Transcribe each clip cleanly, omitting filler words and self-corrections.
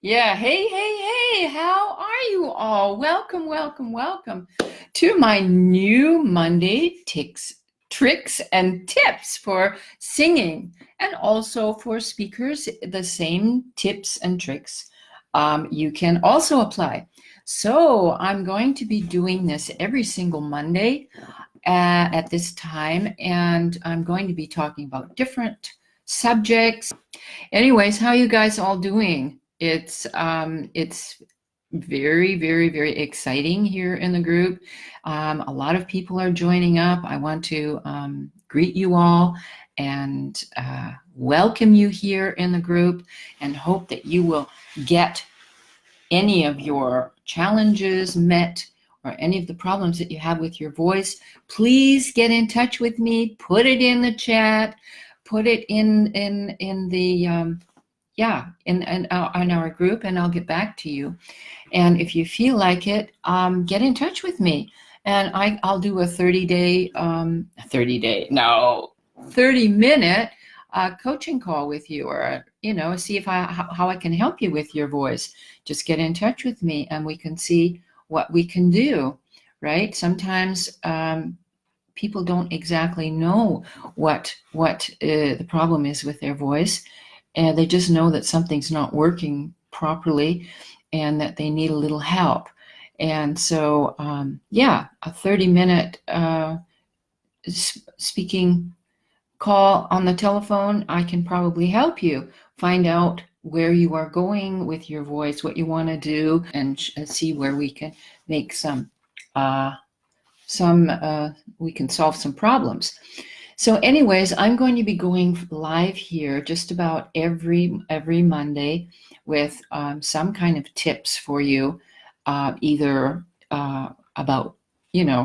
Yeah, hey, how are you all? Welcome, welcome, welcome to my new Monday tricks and tips for singing, and also for speakers, the same tips and tricks you can also apply. So I'm going to be doing this every single Monday at this time, and I'm going to be talking about different subjects. Anyways, how you guys all doing? It's very, very, very exciting here in the group. A lot of people are joining up. I want to greet you all and welcome you here in the group, and hope that you will get any of your challenges met, or any of the problems that you have with your voice. Please get in touch with me. Put it in the chat. Put it in the in our group, and I'll get back to you. And if you feel like it, get in touch with me, and I'll do a 30-minute coaching call with you, or see if how I can help you with your voice. Just get in touch with me, and we can see what we can do. Right? Sometimes people don't exactly know what the problem is with their voice, and they just know that something's not working properly and that they need a little help. And so, a 30-minute speaking call on the telephone, I can probably help you find out where you are going with your voice, what you want to do, and see where we can make we can solve some problems. So anyways, I'm going to be going live here just about every Monday with some kind of tips for you, either about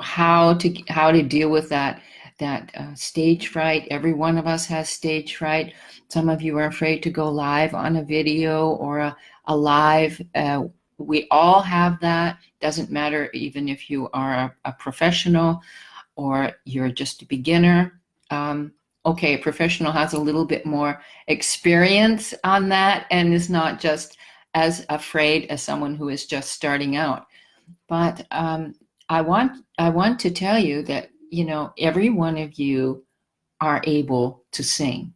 how to deal with that stage fright. Every one of us has stage fright. Some of you are afraid to go live on a video or a live. We all have that. Doesn't matter even if you are a professional or you're just a beginner. Okay, a professional has a little bit more experience on that and is not just as afraid as someone who is just starting out. But I want to tell you that every one of you are able to sing.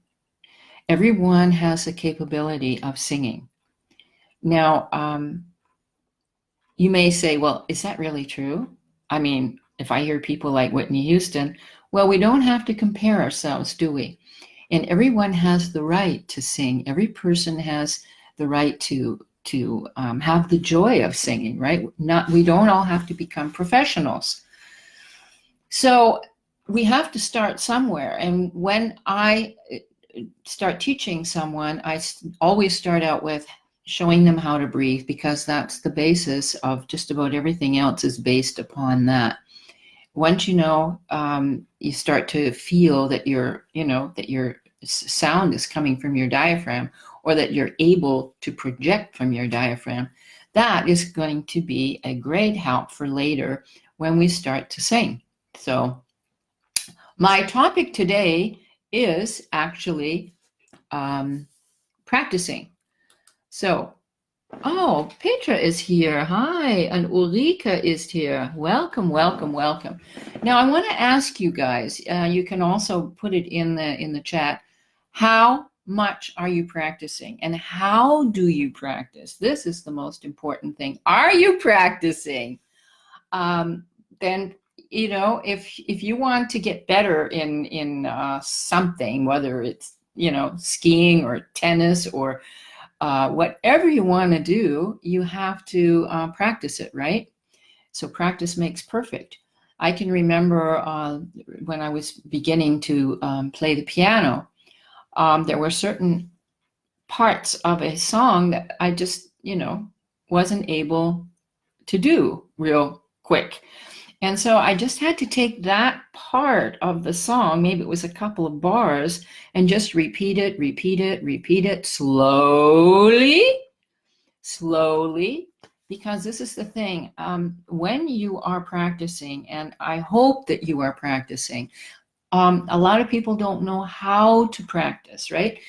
Everyone has the capability of singing. Now, you may say, well, is that really true? I mean, if I hear people like Whitney Houston, well, we don't have to compare ourselves, do we? And everyone has the right to sing. Every person has the right to have the joy of singing, right? We don't all have to become professionals. So we have to start somewhere. And when I start teaching someone, I always start out with showing them how to breathe, because that's the basis of just about everything else is based upon that. Once you start to feel that your sound is coming from your diaphragm, or that you're able to project from your diaphragm, that is going to be a great help for later when we start to sing. So my topic today is actually practicing. So, oh, Petra is here. Hi, and Ulrika is here. Welcome, welcome, welcome. Now, I want to ask you guys, you can also put it in the chat, how much are you practicing, and how do you practice? This is the most important thing. Are you practicing? Then, if you want to get better in something, whether it's skiing or tennis or whatever you want to do, you have to practice it, right? So practice makes perfect. I can remember when I was beginning to play the piano, there were certain parts of a song that I just, wasn't able to do real quick. And so I just had to take that part of the song, maybe it was a couple of bars, and just repeat it slowly, because this is the thing. When you are practicing, and I hope that you are practicing, a lot of people don't know how to practice, right?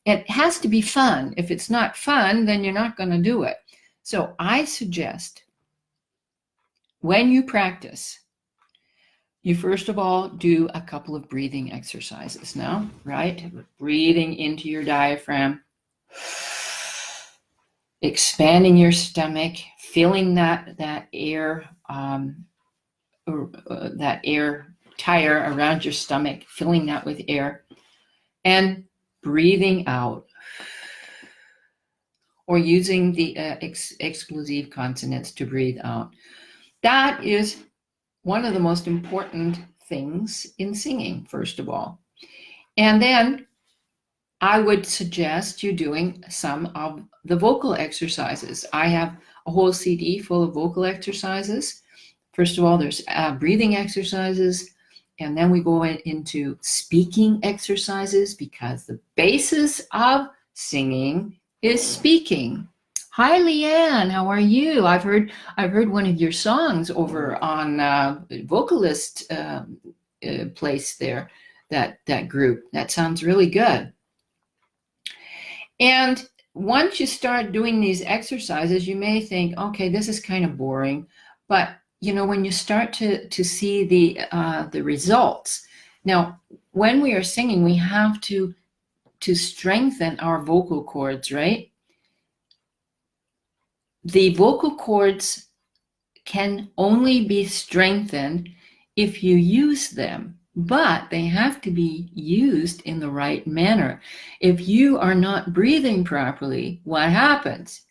It has to be fun. If it's not fun, then you're not going to do it. So I suggest when you practice, you first of all do a couple of breathing exercises now, right? Breathing into your diaphragm, expanding your stomach, feeling that air, that air tire around your stomach, filling that with air, and breathing out, or using the explosive consonants to breathe out. That is one of the most important things in singing, first of all. And then I would suggest you doing some of the vocal exercises. I have a whole CD full of vocal exercises. First of all, there's breathing exercises, and then we go into speaking exercises, because the basis of singing is speaking. Hi, Leanne, how are you? I've heard one of your songs over on Vocalist place there, that group. That sounds really good. And once you start doing these exercises, you may think, okay, this is kind of boring, but when you start to see the results. Now, when we are singing, we have to strengthen our vocal cords, right? The vocal cords can only be strengthened if you use them, but they have to be used in the right manner. If you are not breathing properly, what happens?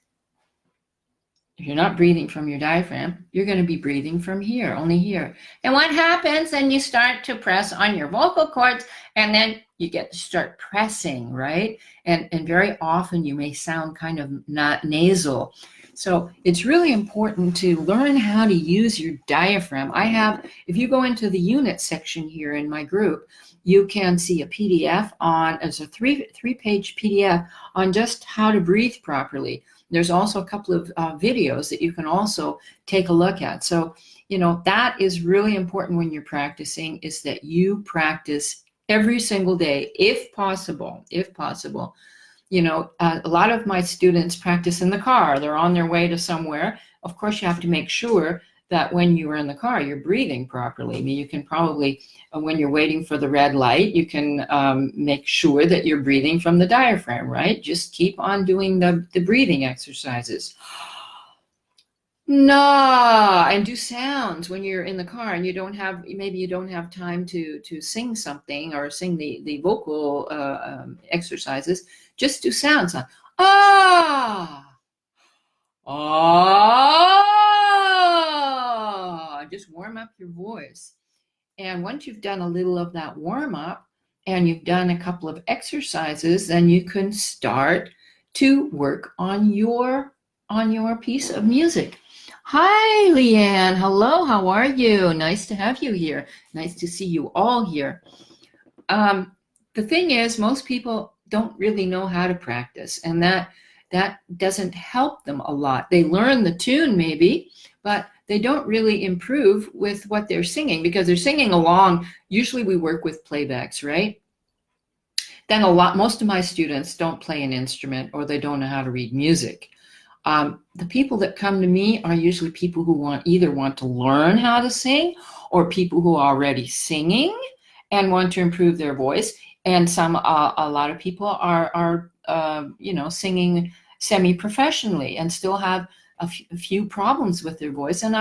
If you're not breathing from your diaphragm, you're going to be breathing from here, only here. And what happens? Then you start to press on your vocal cords, and then you get to start pressing, right? And very often you may sound kind of not nasal. So it's really important to learn how to use your diaphragm. If you go into the unit section here in my group, you can see a PDF it's a three-page PDF on just how to breathe properly. There's also a couple of videos that you can also take a look at. So, that is really important when you're practicing, is that you practice every single day, if possible. A lot of my students practice in the car. They're on their way to somewhere. Of course, you have to make sure that when you are in the car, you're breathing properly. I mean, you can probably, when you're waiting for the red light, you can make sure that you're breathing from the diaphragm, right? Just keep on doing the breathing exercises. Nah, and do sounds when you're in the car and maybe you don't have time to sing something or sing the vocal exercises. Just do sounds. Ah, ah, just warm up your voice. And once you've done a little of that warm up and you've done a couple of exercises, then you can start to work on your piece of music. Hi, Leanne. Hello, how are you? Nice to have you here. Nice to see you all here. The thing is, most people don't really know how to practice, and that doesn't help them a lot. They learn the tune maybe, but they don't really improve with what they're singing, because they're singing along. Usually we work with playbacks, right? Then most of my students don't play an instrument, or they don't know how to read music. The people that come to me are usually people who either want to learn how to sing, or people who are already singing and want to improve their voice. And a lot of people are singing semi-professionally and still have a few problems with their voice. And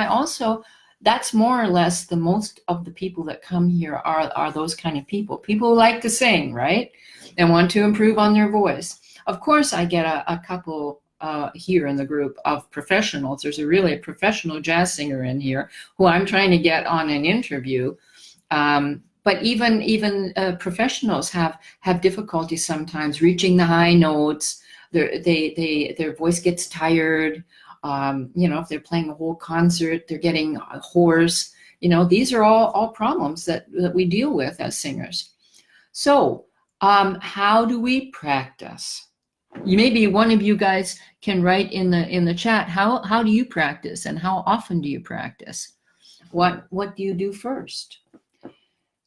that's more or less the most of the people that come here are those kind of people who like to sing, right? And want to improve on their voice. Of course, I get a couple here in the group of professionals. There's a professional jazz singer in here who I'm trying to get on an interview. But even professionals have difficulty sometimes reaching the high notes. Their voice gets tired. If they're playing a whole concert, they're getting hoarse. These are all problems that we deal with as singers. So how do we practice? Maybe one of you guys can write in the chat, how do you practice, and how often do you practice? What do you do first?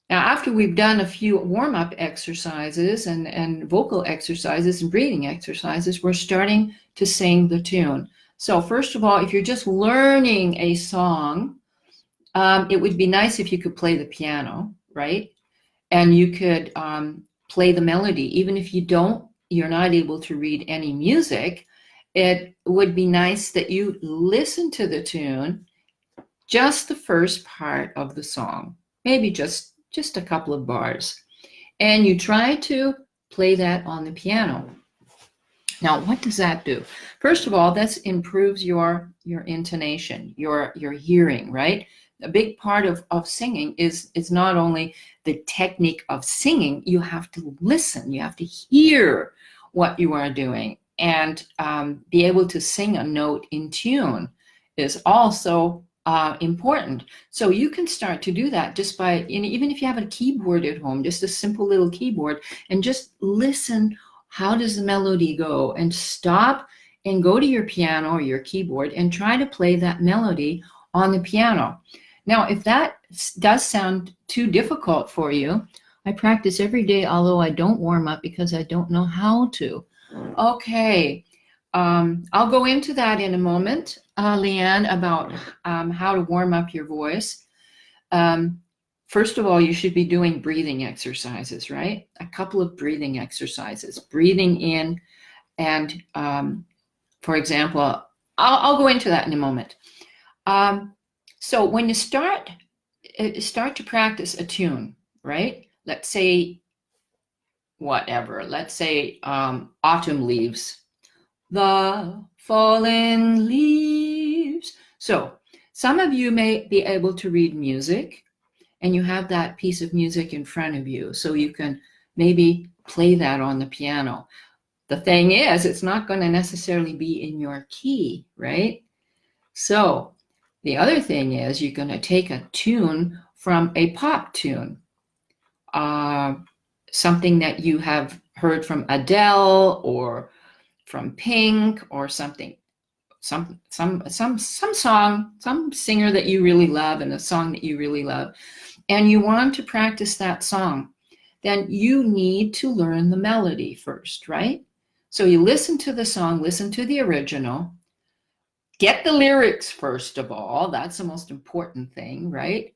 Now, after we've done a few warm-up exercises and vocal exercises and breathing exercises, we're starting to sing the tune. So first of all, if you're just learning a song, it would be nice if you could play the piano, right? And you could play the melody. Even if you're not able to read any music, it would be nice that you listen to the tune, just the first part of the song, maybe just a couple of bars. And you try to play that on the piano. Now, what does that do? First of all, that improves your intonation, your hearing, right? A big part of singing is not only the technique of singing, you have to listen, you have to hear what you are doing, and be able to sing a note in tune is also important. So you can start to do that just by, even if you have a keyboard at home, just a simple little keyboard, and just listen. How does the melody go? And stop and go to your piano or your keyboard and try to play that melody on the piano. Now, if that does sound too difficult for you, I practice every day, although I don't warm up because I don't know how to. Okay, I'll go into that in a moment, Leanne, about how to warm up your voice. First of all, you should be doing breathing exercises, right? A couple of breathing exercises, breathing in, and for example, I'll go into that in a moment. So when you start to practice a tune, right? Let's say whatever. Let's say autumn leaves, the fallen leaves. So some of you may be able to read music, and you have that piece of music in front of you, so you can maybe play that on the piano. The thing is, it's not going to necessarily be in your key, right? So the other thing is, you're going to take a tune from a pop tune, something that you have heard from Adele or from Pink or something, some song, some singer that you really love, and a song that you really love, and you want to practice that song. Then you need to learn the melody first, right? So you listen to the song, listen to the original, get the lyrics first of all. That's the most important thing, right?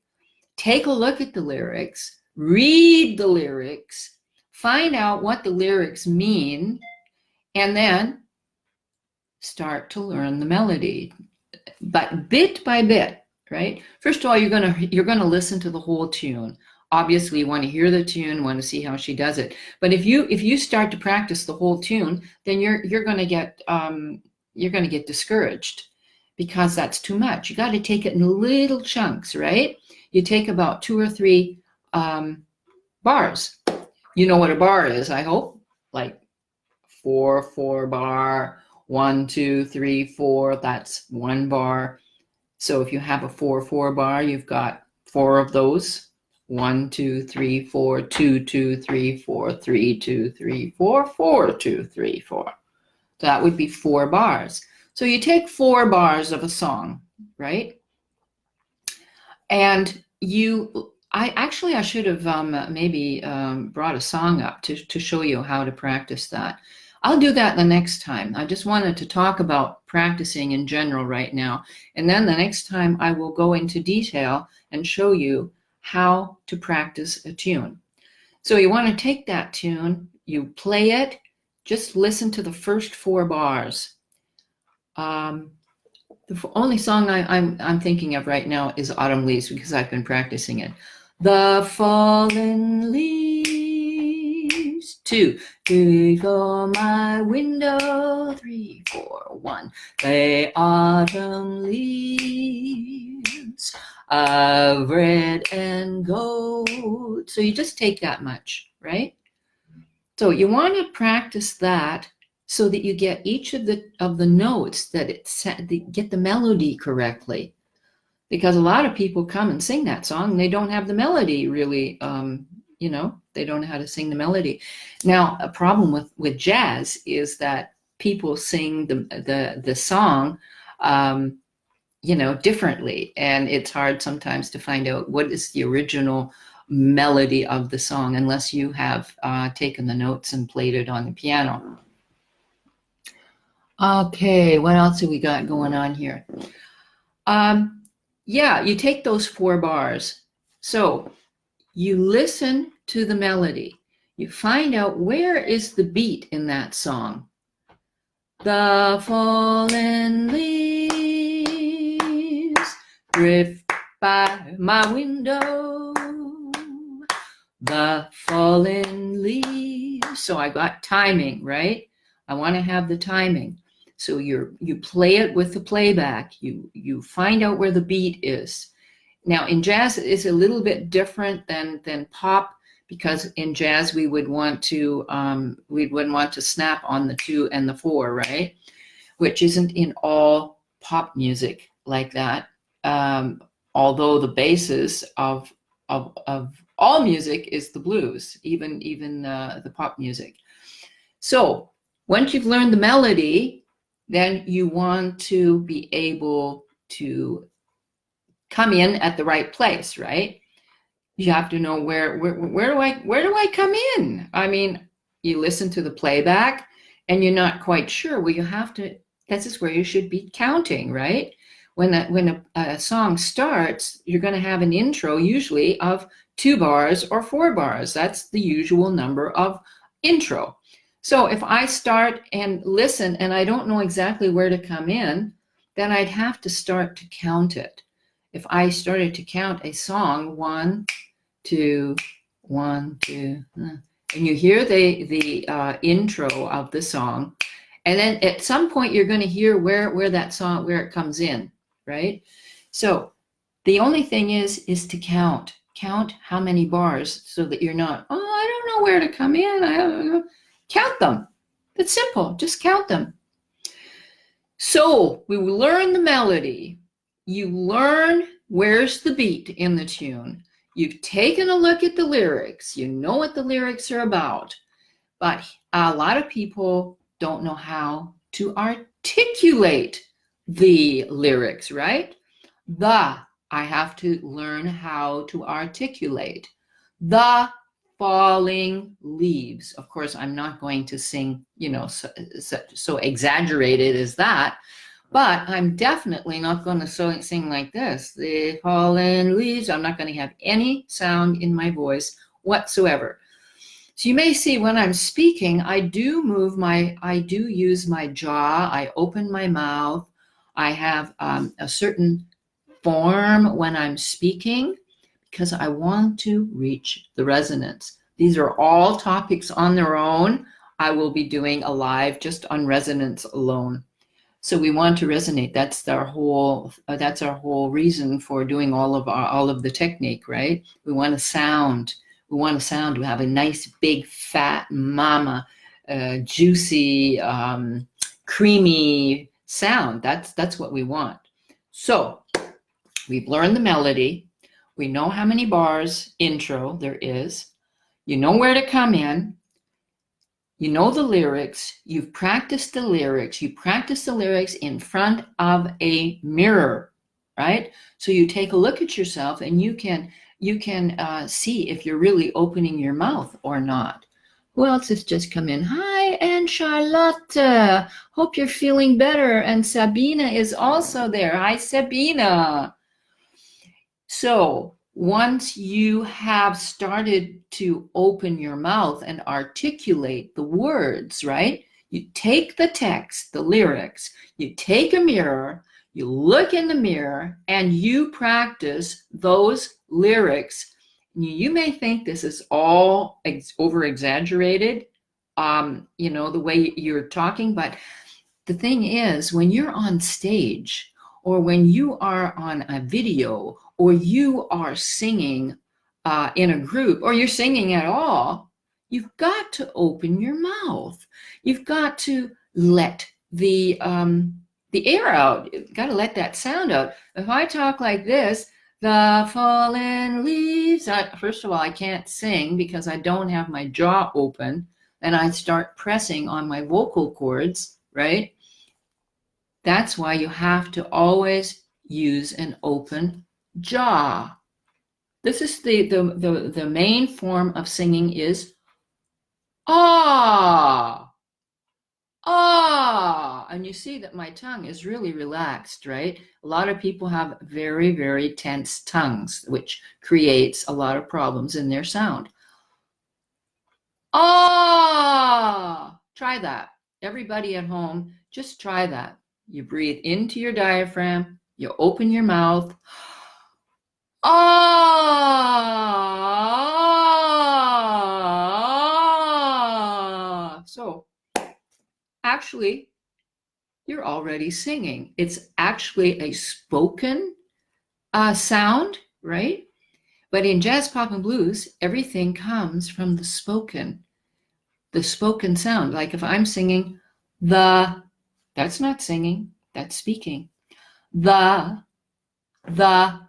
Take a look at the lyrics, read the lyrics, find out what the lyrics mean, and then start to learn the melody, but bit by bit, right? First of all, you're gonna listen to the whole tune. Obviously, you want to hear the tune, want to see how she does it. But if you start to practice the whole tune, then you're gonna get discouraged, because that's too much. You got to take it in little chunks, right? You take about 2 or 3 bars. You know what a bar is, I hope. Like 4 bar, 1 2 3 4. That's 1 bar. So if you have a 4 bar, you've got 4 of those. 1 2 3 4, 2 2 3 4, 3 2 3 4, 4 2 3 4. So that would be 4 bars. So you take 4 bars of a song, right? And I should have maybe brought a song up to show you how to practice that. I'll do that the next time. I just wanted to talk about practicing in general right now. And then the next time I will go into detail and show you how to practice a tune. So you want to take that tune, you play it, just listen to the first 4 bars. The only song I'm thinking of right now is Autumn Leaves, because I've been practicing it. The fallen leaves, 2 3 4 my window, 3 4 1. The autumn leaves of red and gold. So you just take that much, right? So you want to practice that so that you get each of the notes, that get the melody correctly. Because a lot of people come and sing that song and they don't have the melody really, they don't know how to sing the melody. Now, a problem with jazz is that people sing the song differently, and it's hard sometimes to find out what is the original melody of the song, unless you have taken the notes and played it on the piano. Okay, what else have we got going on here? Yeah, you take those 4 bars. So you listen to the melody. You find out where is the beat in that song. The fallen leaves drift by my window. The fallen leaves. So I got timing, right? I want to have the timing. So you play it with the playback. You find out where the beat is. Now in jazz, it's a little bit different than pop, because in jazz we would want to snap on the 2 and the 4, right? Which isn't in all pop music like that. Although the basis of all music is the blues, even the pop music. So once you've learned the melody, then you want to be able to come in at the right place, right? You have to know where do I come in? I mean, you listen to the playback and you're not quite sure. Well, you have to. This is where you should be counting, right? When a song starts, you're going to have an intro usually of 2 bars or 4 bars. That's the usual number of intro. So if I start and listen and I don't know exactly where to come in, then I'd have to start to count it. If I started to count a song, 1, 2, 1, 2, and you hear the intro of the song, and then at some point you're going to hear where that song, where it comes in, right? So the only thing is to count how many bars, so that you're not, oh, I don't know where to come in. I don't know. Count them. It's simple. Just count them. So we learn the melody. You learn where's the beat in the tune. You've taken a look at the lyrics. You know what the lyrics are about. But a lot of people don't know how to articulate the lyrics, right? I have to learn how to articulate. The falling leaves. Of course, I'm not going to sing, so exaggerated as that, but I'm definitely not going to sing like this. The fallen leaves. I'm not going to have any sound in my voice whatsoever. So you may see when I'm speaking, I do use my jaw. I open my mouth. I have a certain form when I'm speaking, because I want to reach the resonance. These are all topics on their own. I will be doing a live just on resonance alone. So we want to resonate. That's our whole reason for doing all of the technique, right? We want to sound. We have a nice big fat mama, juicy, creamy sound. That's what we want. So we've learned the melody. We know how many bars intro there is. You know where to come in. You know the lyrics. You've practiced the lyrics. You practice the lyrics in front of a mirror, right? So you take a look at yourself and you can see if you're really opening your mouth or not. Who else has just come in? Hi, and Charlotte. Hope you're feeling better. And Sabina is also there. Hi, Sabina. So once you have started to open your mouth and articulate the words, right? You take the text, the lyrics, you take a mirror, you look in the mirror, and you practice those lyrics. You may think this is all over-exaggerated, the way you're talking, but the thing is, when you're on stage, or when you are on a video, or you are singing in a group, or you're singing at all, you've got to open your mouth. You've got to let the air out. You've got to let that sound out. If I talk like this, the fallen leaves, first of all, I can't sing because I don't have my jaw open, and I start pressing on my vocal cords, right? That's why you have to always use an open jaw. This is the main form of singing is ah, ah. And you see that my tongue is really relaxed, right? A lot of people have very, very tense tongues, which creates a lot of problems in their sound. Ah, try that. Everybody at home, just try that. You breathe into your diaphragm, you open your mouth. Ah! So actually, you're already singing. It's actually a spoken sound, right? But in jazz, pop, and blues, everything comes from the spoken sound. Like if I'm singing that's not singing, that's speaking. The, that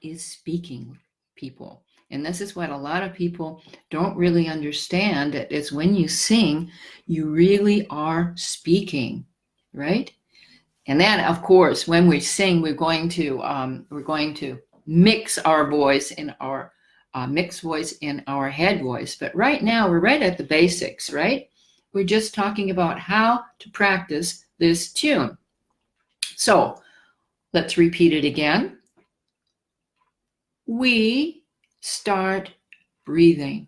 is speaking, people. And this is what a lot of people don't really understand. It's when you sing, you really are speaking, right? And then, of course, when we sing, we're going to mix our voice in our mixed voice in our head voice. But right now, we're right at the basics, right? We're just talking about how to practice this tune. So let's repeat it again. We start breathing.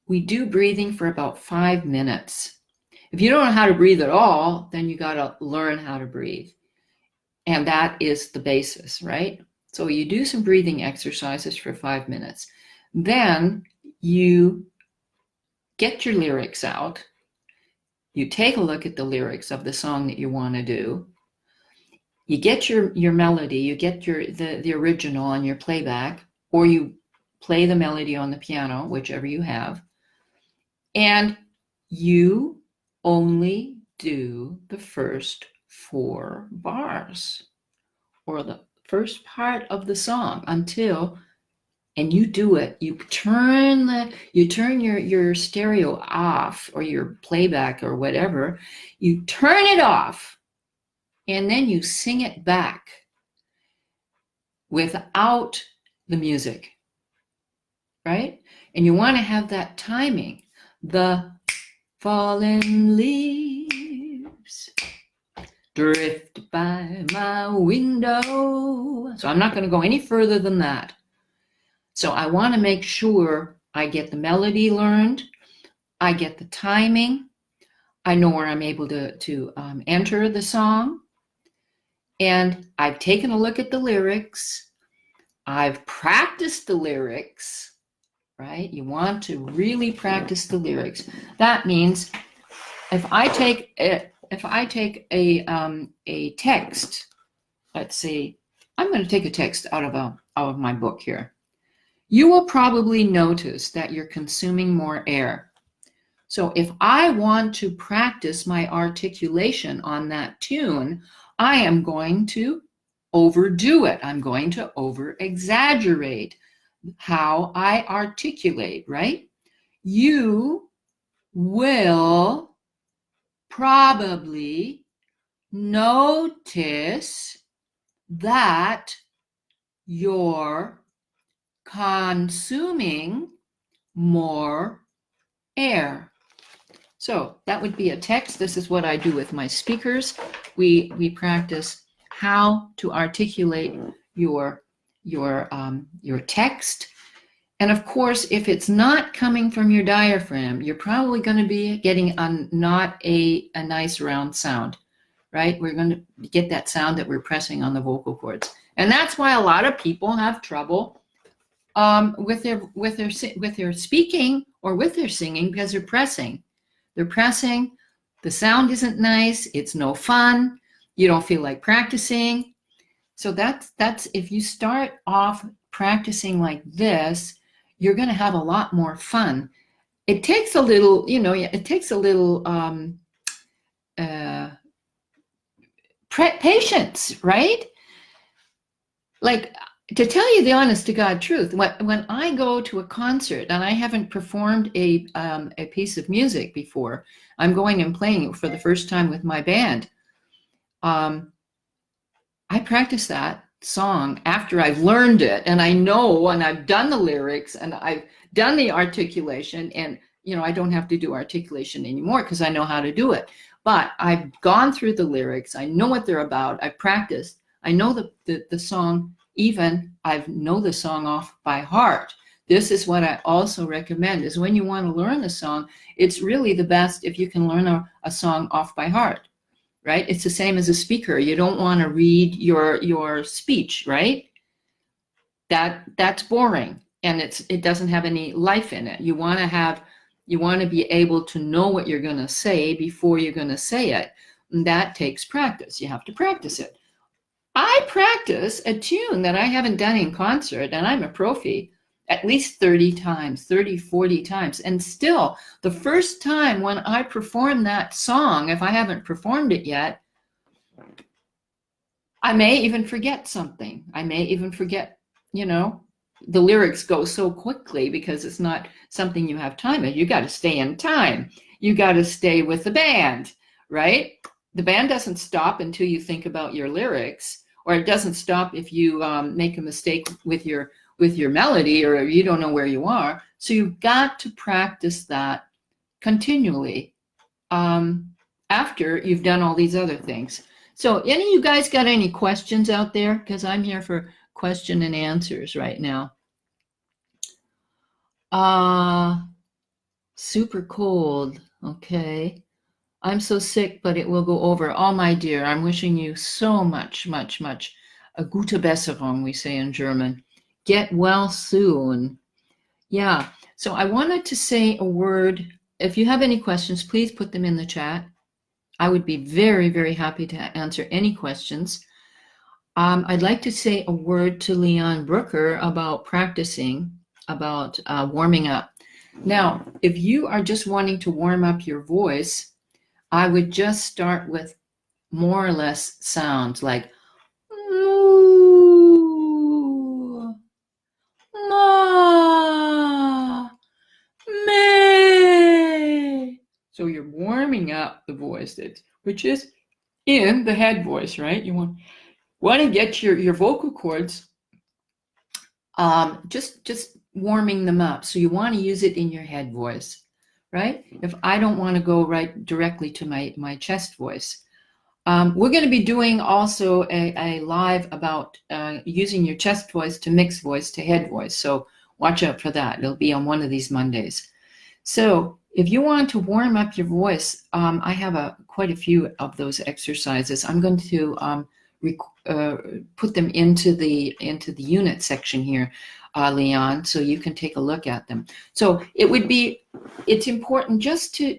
We do breathing for about 5 minutes. If you don't know how to breathe at all, then you got to learn how to breathe. And that is the basis, right? So you do some breathing exercises for 5 minutes. Then you get your lyrics out. You take a look at the lyrics of the song that you want to do. You get your melody, you get the original on your playback, or you play the melody on the piano, whichever you have. And you only do the first 4 bars or the first part of the song until, and you do it, you turn your stereo off, or your playback or whatever, you turn it off, and then you sing it back without the music, right? And you want to have that timing. The fallen leaves drift by my window. So I'm not going to go any further than that. So I want to make sure I get the melody learned, I get the timing, I know where I'm able to enter the song, and I've taken a look at the lyrics, I've practiced the lyrics, right? You want to really practice the lyrics. That means if I take a text, let's see, I'm going to take a text out of my book here. You will probably notice that you're consuming more air. So if I want to practice my articulation on that tune, I am going to overdo it. I'm going to over-exaggerate how I articulate, right? You will probably notice that you're consuming more air. So that would be a text. This is what I do with my speakers. We practice how to articulate your text. And of course, if it's not coming from your diaphragm, you're probably going to be getting not a nice round sound, right? We're going to get that sound that we're pressing on the vocal cords. And that's why a lot of people have trouble with their speaking or with their singing, because they're pressing. They're pressing. The sound isn't nice. It's no fun. You don't feel like practicing. So that's if you start off practicing like this, you're going to have a lot more fun. It takes a little, patience, right? Like, to tell you the honest to God truth, when I go to a concert and I haven't performed a piece of music before, I'm going and playing it for the first time with my band. I practice that song after I've learned it and I know and I've done the lyrics and I've done the articulation, and I don't have to do articulation anymore because I know how to do it. But I've gone through the lyrics, I know what they're about, I've practiced, I know the song, even I know the song off by heart. This is what I also recommend, is when you want to learn a song, it's really the best if you can learn a song off by heart. Right? It's the same as a speaker. You don't want to read your speech, right? That's boring, and it doesn't have any life in it. You want to be able to know what you're going to say before you're going to say it. And that takes practice. You have to practice it. I practice a tune that I haven't done in concert, and I'm a profi, at least 30 times, 30, 40 times. And still, the first time when I perform that song, if I haven't performed it yet, I may even forget something. I may even forget, the lyrics go so quickly because it's not something you have time in. You got to stay in time. You got to stay with the band, right? The band doesn't stop until you think about your lyrics, or it doesn't stop if you make a mistake with your melody, or you don't know where you are. So you've got to practice that continually after you've done all these other things. So any of you guys got any questions out there? Because I'm here for question and answers right now. Super cold. Okay. I'm so sick, but it will go over. Oh, my dear, I'm wishing you so much, much, much a gute Besserung, we say in German. Get well soon. Yeah. So I wanted to say a word. If you have any questions, please put them in the chat. I would be very, very happy to answer any questions. I'd like to say a word to Leon Brooker about practicing, about warming up. Now, if you are just wanting to warm up your voice, I would just start with more or less sounds like moo, ma, me. So you're warming up the voice, which is in the head voice, right? You want to get your vocal cords just warming them up. So you want to use it in your head voice, right? If I don't want to go right directly to my chest voice. We're going to be doing also a live about using your chest voice to mix voice to head voice. So watch out for that. It'll be on one of these Mondays. So if you want to warm up your voice, I have quite a few of those exercises. I'm going to put them into the unit section here, Leon, so you can take a look at them. So it's important just to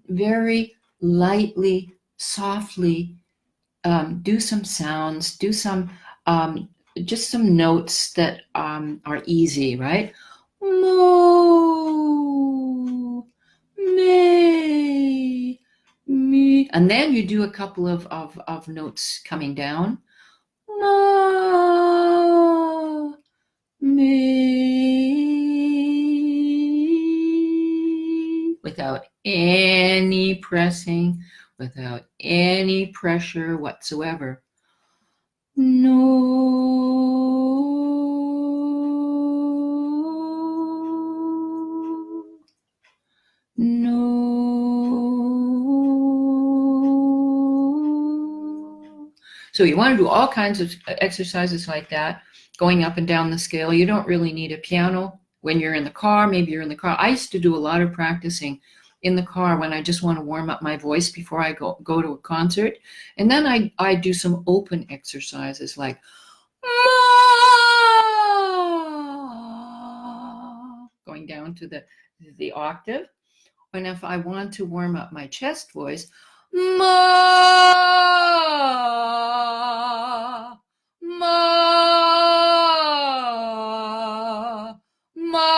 very lightly, softly do some sounds, do some just some notes that are easy, right? Moo, me, me, and then you do a couple of notes coming down. Ma, me, without any pressing, without any pressure whatsoever. No, no. So you want to do all kinds of exercises like that, going up and down the scale. You don't really need a piano when you're in the car. Maybe you're in the car. I used to do a lot of practicing in the car when I just want to warm up my voice before I go to a concert. And then I do some open exercises like going down to the octave. And if I want to warm up my chest voice, ma, ma, ma.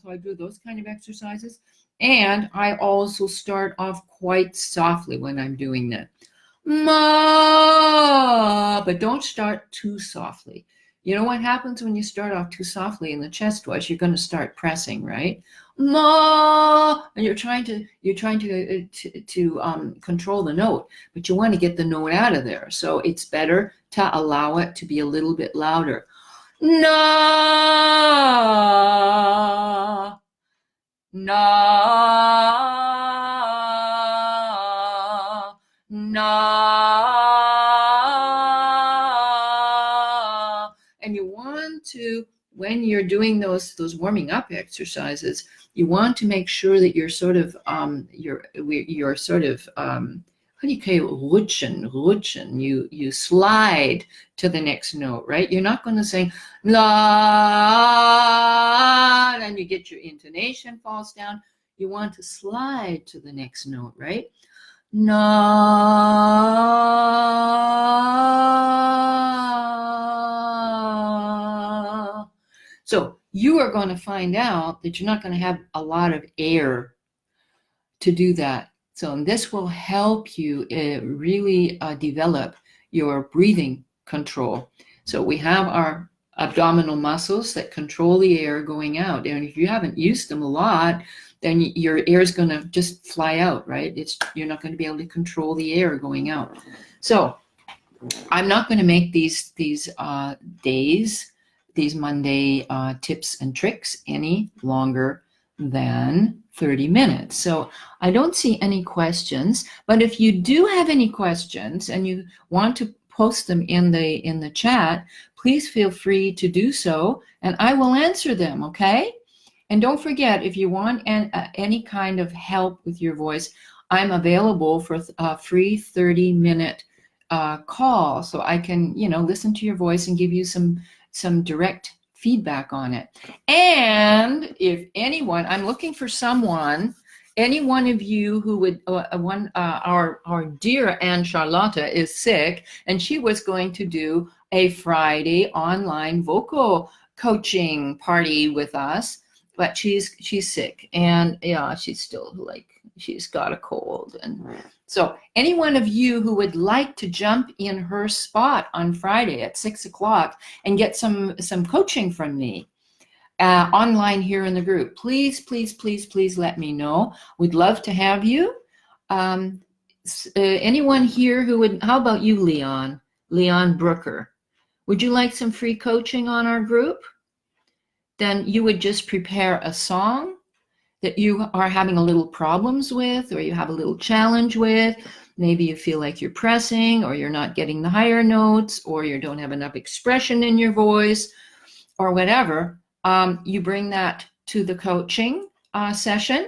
So I do those kind of exercises. And I also start off quite softly when I'm doing that. Ma, but don't start too softly. You know what happens when you start off too softly in the chest voice? You're going to start pressing, right? Ma, and you're trying to control the note, but you want to get the note out of there. So it's better to allow it to be a little bit louder. Na, na, na. And you want to, when you're doing those warming up exercises, you want to make sure that you're sort of you're sort of how do you say rutschen? You slide to the next note, right? You're not going to sing la, and you get your intonation falls down. You want to slide to the next note, right? Na. So you are going to find out that you're not going to have a lot of air to do that. So this will help you really develop your breathing control. So we have our abdominal muscles that control the air going out. And if you haven't used them a lot, then your air is going to just fly out, right? You're not going to be able to control the air going out. So I'm not going to make these Monday tips and tricks any longer than 30 minutes. So I don't see any questions, but if you do have any questions and you want to post them in the chat, please feel free to do so and I will answer them, okay? And don't forget, if you want any kind of help with your voice, I'm available for a free 30-minute call, so I can, listen to your voice and give you some direct feedback on it. And if anyone, I'm looking for someone, any one of you who would, our dear Anne Charlotta is sick, and she was going to do a Friday online vocal coaching party with us, but she's sick, and yeah, she's got a cold. And so any one of you who would like to jump in her spot on Friday at 6 o'clock and get some coaching from me online here in the group, please let me know. We'd love to have you. Anyone here who would, how about you, Leon Brooker? Would you like some free coaching on our group? Then you would just prepare a song that you are having a little problems with, or you have a little challenge with. Maybe you feel like you're pressing, or you're not getting the higher notes, or you don't have enough expression in your voice, or whatever. You bring that to the coaching session.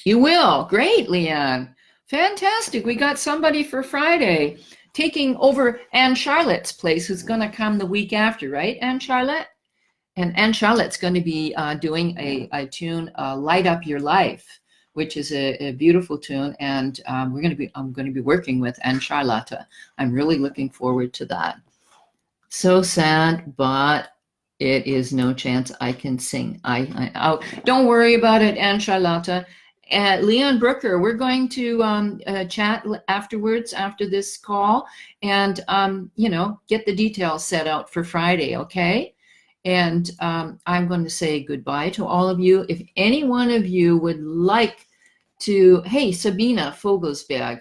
You will. Great, Leanne. Fantastic. We got somebody for Friday taking over Anne Charlotte's place, who's going to come the week after, right, Anne Charlotte? And Anne Charlotte's going to be doing a tune, "Light Up Your Life," which is a beautiful tune, and I'm going to be working with Anne Charlotte. I'm really looking forward to that. So sad, but it is no chance I can sing. I don't worry about it, Anne Charlotte. Leon Brooker, we're going to chat afterwards, after this call, and get the details set out for Friday, okay? And I'm going to say goodbye to all of you. If any one of you would like to, hey, Sabina Fogelsberg,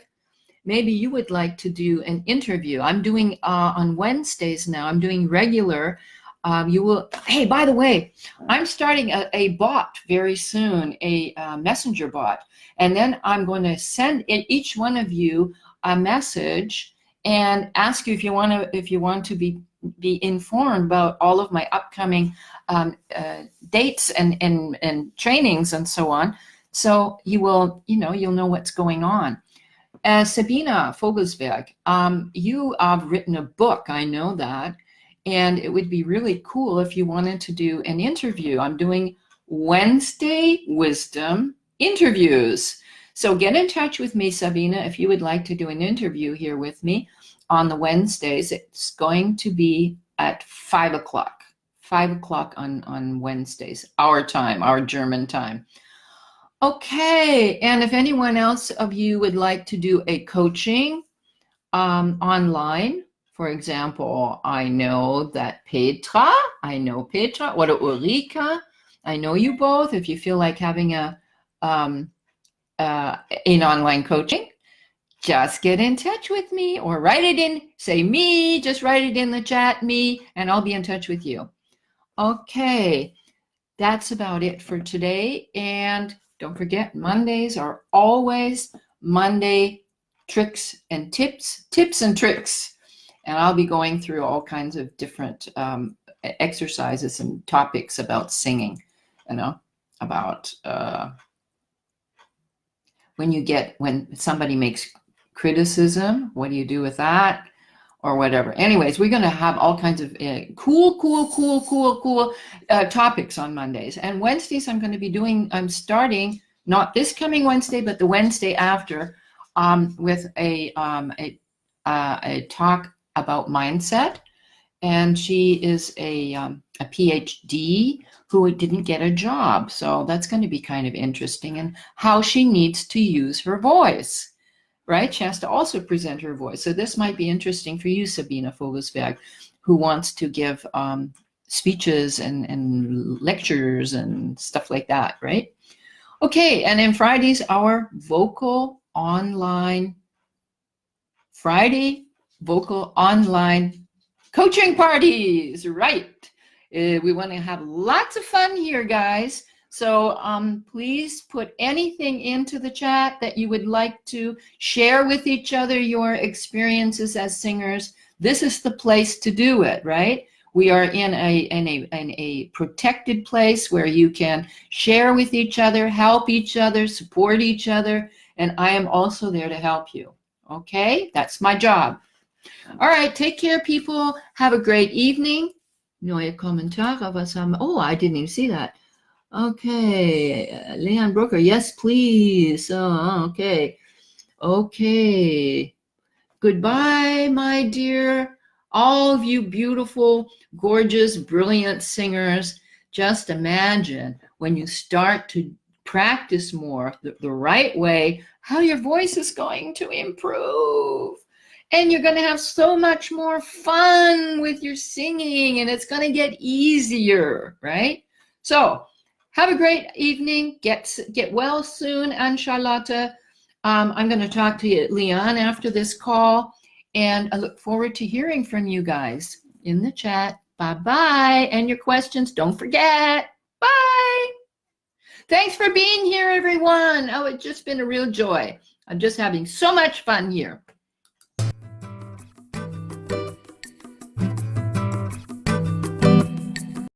maybe you would like to do an interview. I'm doing on Wednesdays now, I'm doing regular. Hey, by the way, I'm starting a bot very soon, a messenger bot. And then I'm going to send each one of you a message and ask you if you want to be informed about all of my upcoming dates and trainings and so on. So you'll know what's going on. Sabina Fogelsberg, you have written a book, I know that, and it would be really cool if you wanted to do an interview. I'm doing Wednesday Wisdom interviews. So get in touch with me, Sabina, if you would like to do an interview here with me on the Wednesdays. It's going to be at 5 o'clock. 5 o'clock on Wednesdays, our time, our German time. Okay, and if anyone else of you would like to do a coaching online For example, I know that Petra, what about Ulrika? I know you both. If you feel like having an online coaching, just get in touch with me or write it in, say me, just write it in the chat, me, and I'll be in touch with you. Okay, that's about it for today. And don't forget, Mondays are always Monday tricks and tips and tricks. And I'll be going through all kinds of different exercises and topics about singing, about when somebody makes criticism, what do you do with that? Or whatever. Anyways, we're going to have all kinds of cool topics on Mondays. And Wednesdays, I'm starting, not this coming Wednesday, but the Wednesday after, with a talk about mindset. And she is a PhD who didn't get a job. So that's going to be kind of interesting, and how she needs to use her voice. Right? She has to also present her voice. So this might be interesting for you, Sabina Vogelsberg, who wants to give speeches and lectures and stuff like that, right? Okay, and then Friday's our Friday vocal online coaching parties, right? We want to have lots of fun here, guys. So please put anything into the chat that you would like to share with each other, your experiences as singers. This is the place to do it, right? We are in a protected place where you can share with each other, help each other, support each other, and I am also there to help you. Okay, that's my job. All right, take care, people. Have a great evening. Neue Kommentare, was haben? Oh, I didn't even see that. Okay, Leon Brooker, yes, please. Oh, okay. Okay. Goodbye, my dear. All of you beautiful, gorgeous, brilliant singers. Just imagine when you start to practice more the right way, how your voice is going to improve. And you're going to have so much more fun with your singing, and it's going to get easier, right? So, have a great evening. Get well soon, Anne-Charlotte. I'm going to talk to you, Leon, after this call, and I look forward to hearing from you guys in the chat. Bye-bye. And your questions, don't forget. Bye. Thanks for being here, everyone. Oh, it's just been a real joy. I'm just having so much fun here.